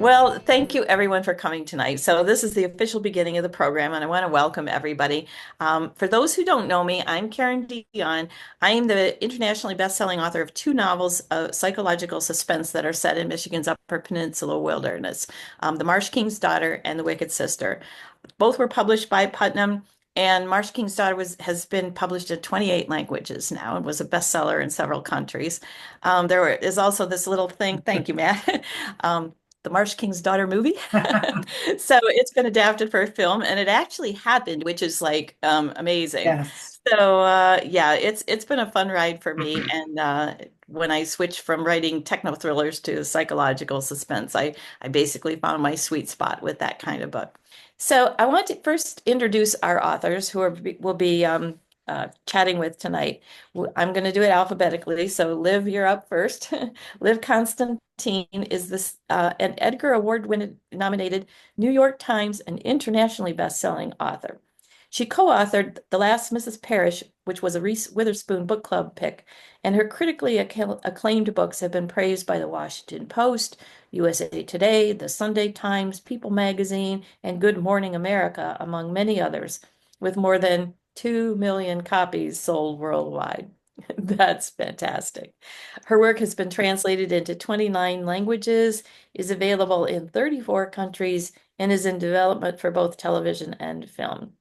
Well, thank you everyone for coming tonight. So this is the official beginning of the program, and I want to welcome everybody. For those who don't know me, I'm Karen Dion. I am the internationally best-selling author of two novels of psychological suspense that are set in Michigan's Upper Peninsula wilderness, The Marsh King's Daughter and The Wicked Sister. Both were published by Putnam, and Marsh King's Daughter has been published in 28 languages now and was a bestseller in several countries. Is also this little thing. Thank you, Matt. The Marsh King's Daughter movie. So it's been adapted for a film, and it actually happened, which is like amazing. Yes. So yeah, it's been a fun ride for me. And when I switched from writing techno thrillers to psychological suspense, I basically found my sweet spot with that kind of book. So I want to first introduce our authors will be chatting with tonight. I'm going to do it alphabetically. So Liv, you're up first. Liv Constantine is this an Edgar Award-winning nominated New York Times and internationally best-selling author. She co-authored The Last Mrs. Parrish, which was a Reese Witherspoon book club pick, and her critically acclaimed books have been praised by the Washington Post, USA Today, the Sunday Times, People Magazine, and Good Morning America, among many others, with more than 2 million copies sold worldwide. That's fantastic. Her work has been translated into 29 languages, is available in 34 countries, and is in development for both television and film.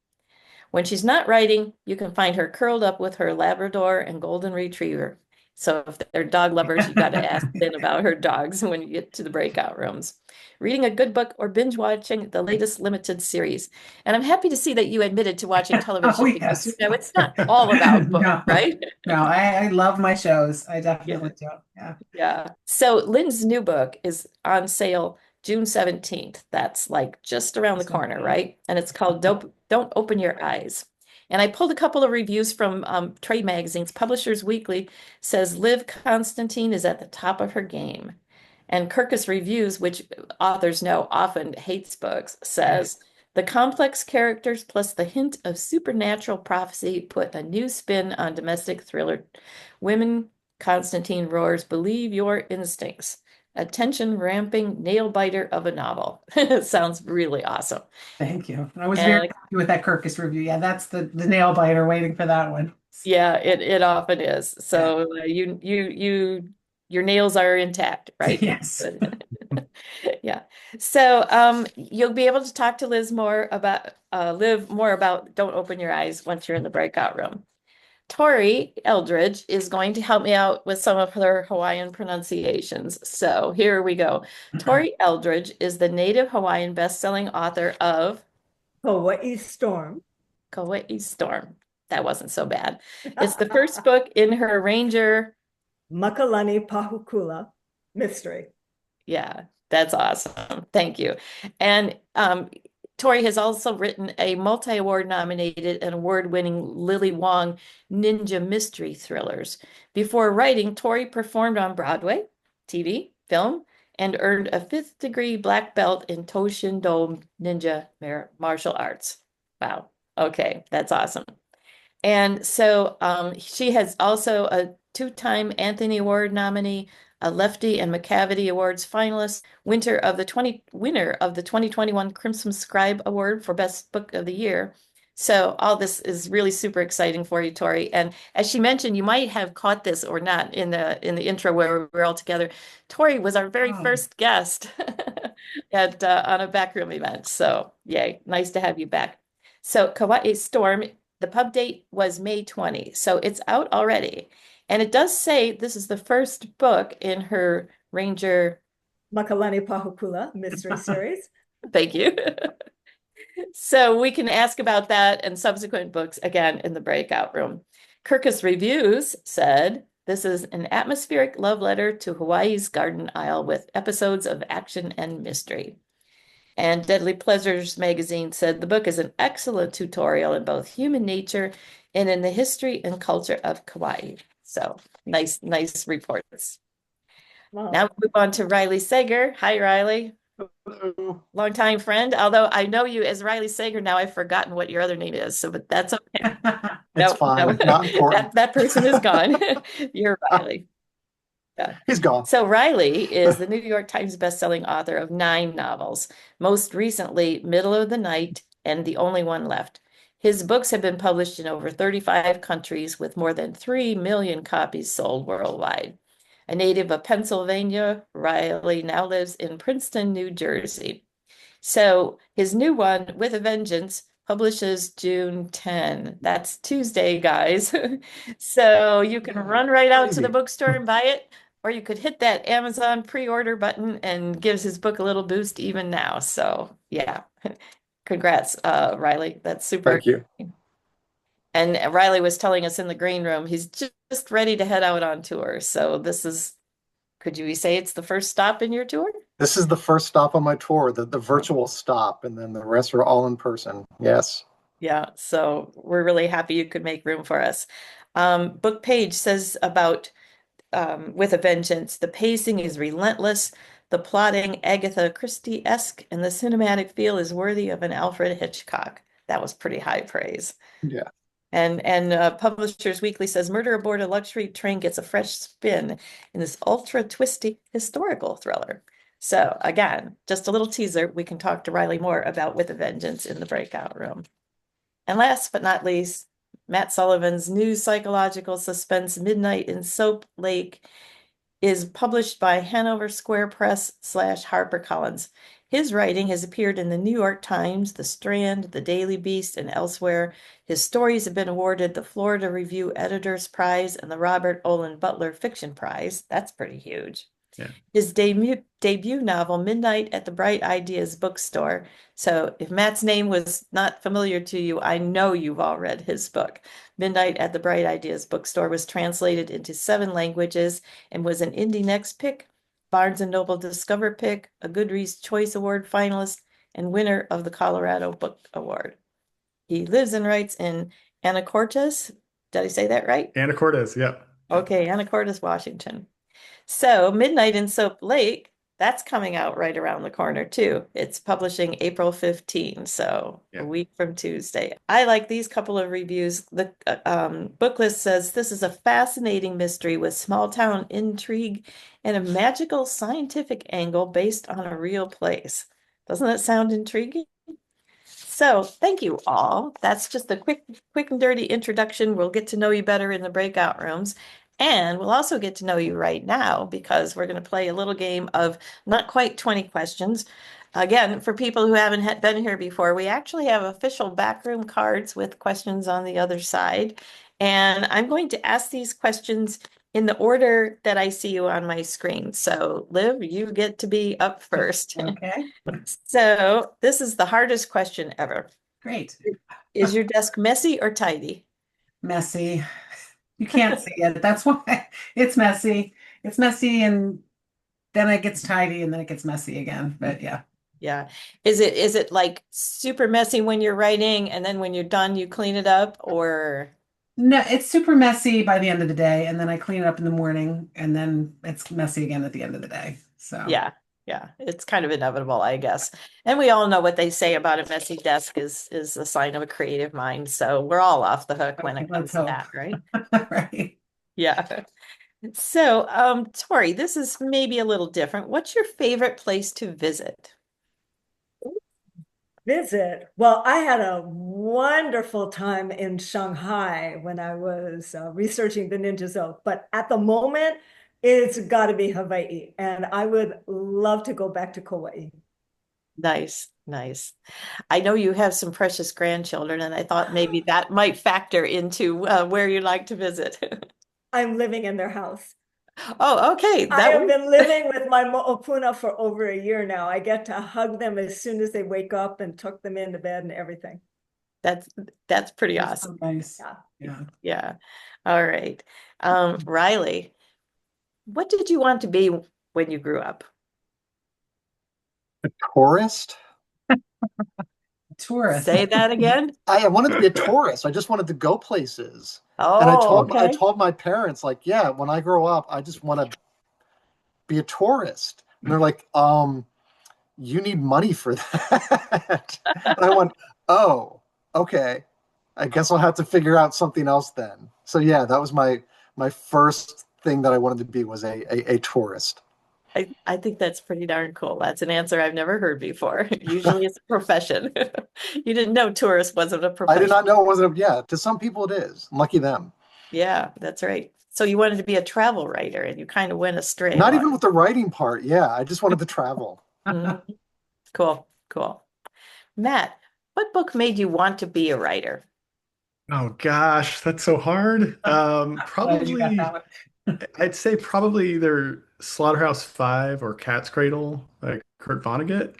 When she's not writing, you can find her curled up with her Labrador and Golden Retriever. So if they're dog lovers, you got to ask Lynn about her dogs when you get to the breakout rooms. Reading a good book or binge watching the latest limited series. And I'm happy to see that you admitted to watching Oh, television because, yes. it's not all about books, No, right? no, I love my shows. I Yeah. definitely do. Yeah. Yeah. So Lynn's new book is on sale June 17th. That's like just around the corner, right? And it's called Don't Open Your Eyes. And I pulled a couple of reviews from trade magazines. Publishers Weekly says Liv Constantine is at the top of her game. And Kirkus Reviews, which authors know often hates books, Right. says the complex characters plus the hint of supernatural prophecy put a new spin on domestic thriller. Women Constantine roars, believe your instincts. A tension ramping nail biter of a novel. It sounds really awesome. Thank you. I was very And happy with that Kirkus review. Yeah, that's the nail biter waiting for that one. yeah, it often is. Yeah. So your nails are intact, right? Yes. Yeah. So you'll be able to talk to Liv more about Don't Open Your Eyes once you're in the breakout room. Tori Eldridge is going to help me out with some of her Hawaiian pronunciations. So here we go. Tori Eldridge is the native Hawaiian best-selling author of Hawaii Storm. Kauai Storm. That wasn't so bad. It's the first book in her Ranger. Makalani Pahukula mystery. Yeah, that's awesome. Thank you. And Tori has also written a multi-award nominated and award-winning Lily Wong ninja mystery thrillers. Before writing, Tori performed on Broadway, TV, film, and earned a fifth degree black belt in Toshindo ninja martial arts. Wow. Okay, that's awesome. And so she has also a two-time Anthony Award nominee, a Lefty and McCavity Awards finalist, winner of the 2021 Crimson Scribe Award for Best Book of the Year. So all this is really super exciting for you, Tori. And as she mentioned, you might have caught this or not in the intro where we were all together. Tori was our very Oh, first guest at on a backroom event. So yay, nice to have you back. So Kauai Storm, the pub date was May 20, so it's out already. And it does say this is the first book in her Ranger. Makalani Pahukula mystery series. Thank you. So we can ask about that and subsequent books again in the breakout room. Kirkus Reviews said this is an atmospheric love letter to Hawaii's Garden Isle with episodes of action and mystery. And Deadly Pleasures magazine said the book is an excellent tutorial in both human nature and in the history and culture of Kauai. So nice reports. Now Wow. we move on to Riley Sager. Hi, Riley. Hello. Longtime friend. Although I know you as Riley Sager now, I've forgotten what your other name is. So, but that's okay. It's No, fine. Not important. that person is gone. You're Riley. Yeah. He's gone. So Riley is the New York Times bestselling author of 9 novels, most recently Middle of the Night and The Only One Left. His books have been published in over 35 countries with more than 3 million copies sold worldwide. A native of Pennsylvania, Riley now lives in Princeton, New Jersey. So his new one, With a Vengeance, publishes June 10. That's Tuesday, guys. So you can run right out to the Crazy. bookstore and buy it, or you could hit that Amazon pre-order button and gives his book a little boost even now. So yeah, congrats, Riley. That's super. Thank you. And Riley was telling us in the green room, he's just ready to head out on tour. So could you say it's the first stop in your tour? This is the first stop on my tour, the virtual stop, and then the rest are all in person. Yes. Yeah, so we're really happy you could make room for us. Book page says about With a Vengeance, the pacing is relentless, the plotting Agatha Christie-esque, and the cinematic feel is worthy of an Alfred Hitchcock. That was pretty high praise. Yeah. And Publishers Weekly says Murder Aboard a Luxury Train gets a fresh spin in this ultra twisty historical thriller. So again, just a little teaser. We can talk to Riley more about With a Vengeance in the breakout room. And last but not least, Matt Sullivan's new psychological suspense, Midnight in Soap Lake, is published by Hanover Square Press / HarperCollins. His writing has appeared in the New York Times, The Strand, The Daily Beast, and elsewhere. His stories have been awarded the Florida Review Editors Prize and the Robert Olin Butler Fiction Prize. That's pretty huge. Yeah. His debut novel, Midnight at the Bright Ideas Bookstore. So if Matt's name was not familiar to you, I know you've all read his book. Midnight at the Bright Ideas Bookstore was translated into 7 languages and was an Indie Next pick, Barnes & Noble Discover pick, a Goodreads Choice Award finalist, and winner of the Colorado Book Award. He lives and writes in Anacortes. Did I say that right? Anacortes, yep. Okay, Anacortes, Washington. So Midnight in Soap Lake, that's coming out right around the corner too. It's publishing April 15, so Yeah. a week from Tuesday. I like these couple of reviews. The book list says this is a fascinating mystery with small town intrigue and a magical scientific angle based on a real place. Doesn't that sound intriguing? So thank you all. That's just a quick and dirty introduction. We'll get to know you better in the breakout rooms. And we'll also get to know you right now because we're going to play a little game of not quite 20 questions. Again, for people who haven't been here before, we actually have official backroom cards with questions on the other side. And I'm going to ask these questions in the order that I see you on my screen. So Liv, you get to be up first. Okay, So this is the hardest question ever. great. Is your desk messy or tidy? Messy. You can't see it. That's why it's messy. It's messy and then it gets tidy and then it gets messy again. But yeah. Yeah. Is it like super messy when you're writing and then when you're done you clean it up, or No, it's super messy by the end of the day, and then I clean it up in the morning, and then it's messy again at the end of the day. So yeah, it's kind of inevitable, I guess. And we all know what they say about a messy desk is a sign of a creative mind. So we're all off the hook when okay, it comes let's to hope. that, right? Right. Yeah. So, Tori, this is maybe a little different. What's your favorite place to visit? Visit. Well, I had a wonderful time in Shanghai when I was researching the Ninja Zone, but at the moment, it's got to be Hawaii, and I would love to go back to Kauai. Nice, nice. I know you have some precious grandchildren, and I thought maybe that might factor into where you like to visit. I'm living in their house. Oh, okay. I have been living with my mo'opuna for over a year now. I get to hug them as soon as they wake up and tuck them into bed and everything. That's pretty That's awesome. so nice. Yeah. Yeah. Yeah. All right. Riley, what did you want to be when you grew up? A tourist? Tourist. Say that again. I wanted to be a tourist. I just wanted to go places. And Oh, I okay. told my parents, like, yeah, when I grow up, I just want to be a tourist. And they're like, you need money for that. And I went, oh, okay. I guess I'll have to figure out something else then. So yeah, that was my first thing that I wanted to be was a tourist. I think that's pretty darn cool. That's an answer I've never heard before. Usually it's a profession. You didn't know tourist wasn't a I did profession. not know it wasn't. Yeah, to some people it is. Lucky them. Yeah, that's right. So you wanted to be a travel writer and you kind of went astray Not along. even with the writing part. Yeah, I just wanted to travel. Mhm. Cool, cool. Matt, what book made you want to be a writer? Oh gosh, that's so hard. Glad you got that Probably, one. I'd say probably either Slaughterhouse-Five or Cat's Cradle, like Kurt Vonnegut,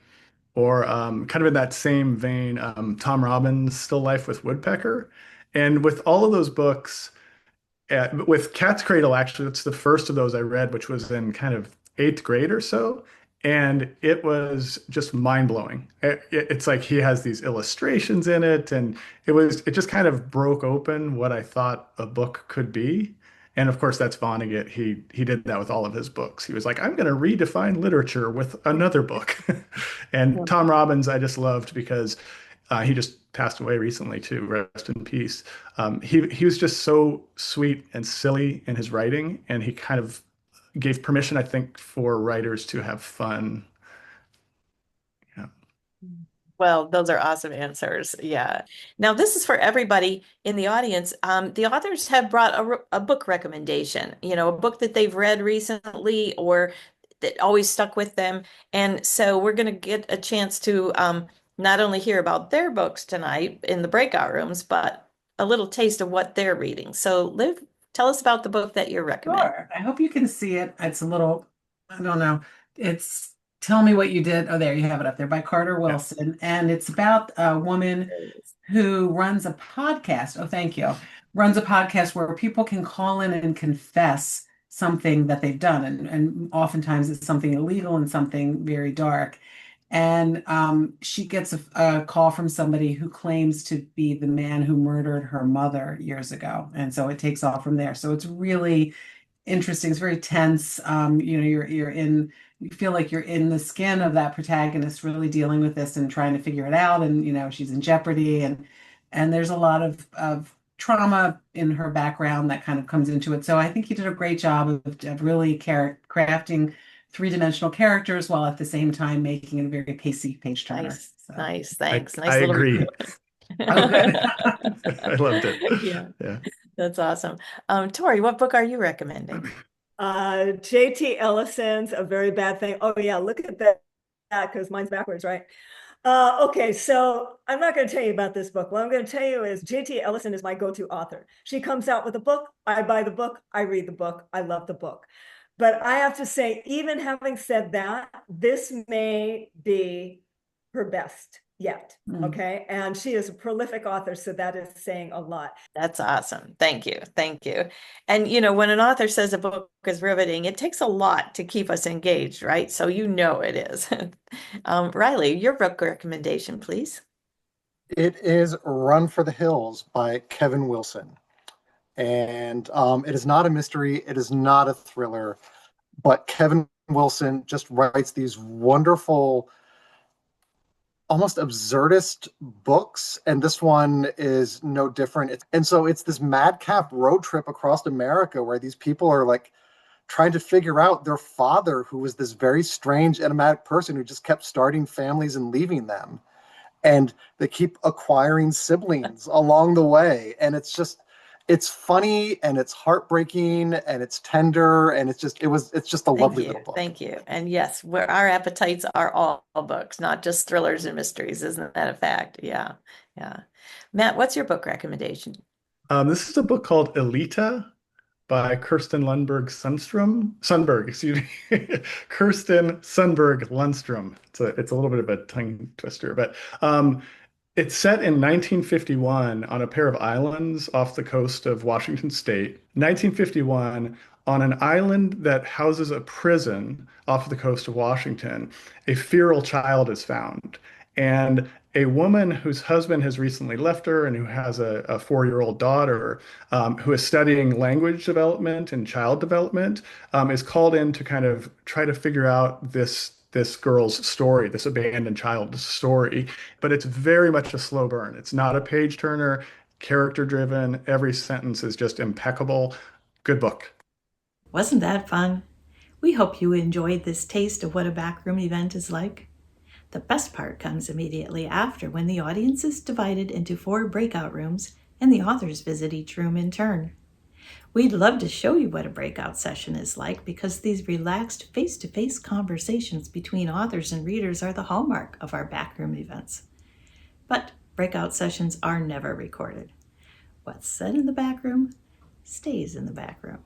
or kind of in that same vein, Tom Robbins' Still Life with Woodpecker. And with all of those books, with Cat's Cradle, actually, it's the first of those I read, which was in kind of eighth grade or so. And it was just mind blowing. It's like he has these illustrations in it, and it just kind of broke open what I thought a book could be. And of course, that's Vonnegut. He did that with all of his books. He was like, I'm going to redefine literature with another book. And Tom Robbins, I just loved because he just passed away recently too. Rest in peace. He was just so sweet and silly in his writing, and he kind of gave permission, I think, for writers to have fun. Yeah. Well, those are awesome answers. Yeah. Now, this is for everybody in the audience. The authors have brought a book recommendation, a book that they've read recently or that always stuck with them. And so we're going to get a chance to not only hear about their books tonight in the breakout rooms, but a little taste of what they're reading. So, Liv, tell us about the book that you're recommending. Sure. I hope you can see it. It's a little, I don't know. It's Tell Me What You Did. Oh, there you have it up there by Carter Yeah. Wilson. And it's about a woman There it is. who runs a podcast. Oh, thank you. Runs a podcast where people can call in and confess something that they've done. And oftentimes it's something illegal and something very dark. And she gets a call from somebody who claims to be the man who murdered her mother years ago. And so it takes off from there. So it's really interesting. It's very tense. You feel like you're in the skin of that protagonist, really dealing with this and trying to figure it out. And she's in jeopardy, and there's a lot of trauma in her background that kind of comes into it. So I think he did a great job of really crafting three-dimensional characters while at the same time making it a very pacey page turner. Nice, So, nice, I, thanks. I Nice little agree. oh, good. I loved it. Yeah, Yeah. that's awesome. Tori, what book are you recommending? J.T. Ellison's A Very Bad Thing. Oh yeah, look at that because mine's backwards, right? Okay, so I'm not going to tell you about this book. What I'm going to tell you is J.T. Ellison is my go-to author. She comes out with a book, I buy the book, I read the book, I love the book. But I have to say, even having said that, this may be her best yet. Mm. Okay. And she is a prolific author, so that is saying a lot. That's awesome. Thank you. Thank you. And when an author says a book is riveting, it takes a lot to keep us engaged, right? So it is. Riley, your book recommendation, please. It is Run for the Hills by Kevin Wilson. And it is not a mystery. It is not a thriller. But Kevin Wilson just writes these wonderful, almost absurdist books, and this one is no different. So it's this madcap road trip across America where these people are like trying to figure out their father, who was this very strange, enigmatic person who just kept starting families and leaving them, and they keep acquiring siblings along the way, and it's funny and it's heartbreaking and it's tender and it's just a Thank lovely you. little book. Thank you. And yes, where our appetites are all books, not just thrillers and mysteries. Isn't that a fact? Yeah. Yeah. Matt, what's your book recommendation? This is a book called Elita by Kirsten Lundberg Sundberg, excuse me. Kirsten Sundberg Lundstrom. It's a little bit of a tongue twister, but it's set in 1951 on a pair of islands off the coast of Washington State. 1951, on an island that houses a prison off the coast of Washington, a feral child is found. And a woman whose husband has recently left her and who has a 4-year-old daughter who is studying language development and child development is called in to kind of try to figure out this girl's story, this abandoned child's story. But it's very much a slow burn. It's not a page turner, character driven. Every sentence is just impeccable. Good book. Wasn't that fun? We hope you enjoyed this taste of what a backroom event is like. The best part comes immediately after, when the audience is divided into 4 breakout rooms and the authors visit each room in turn. We'd love to show you what a breakout session is like, because these relaxed face-to-face conversations between authors and readers are the hallmark of our backroom events. But breakout sessions are never recorded. What's said in the backroom stays in the backroom.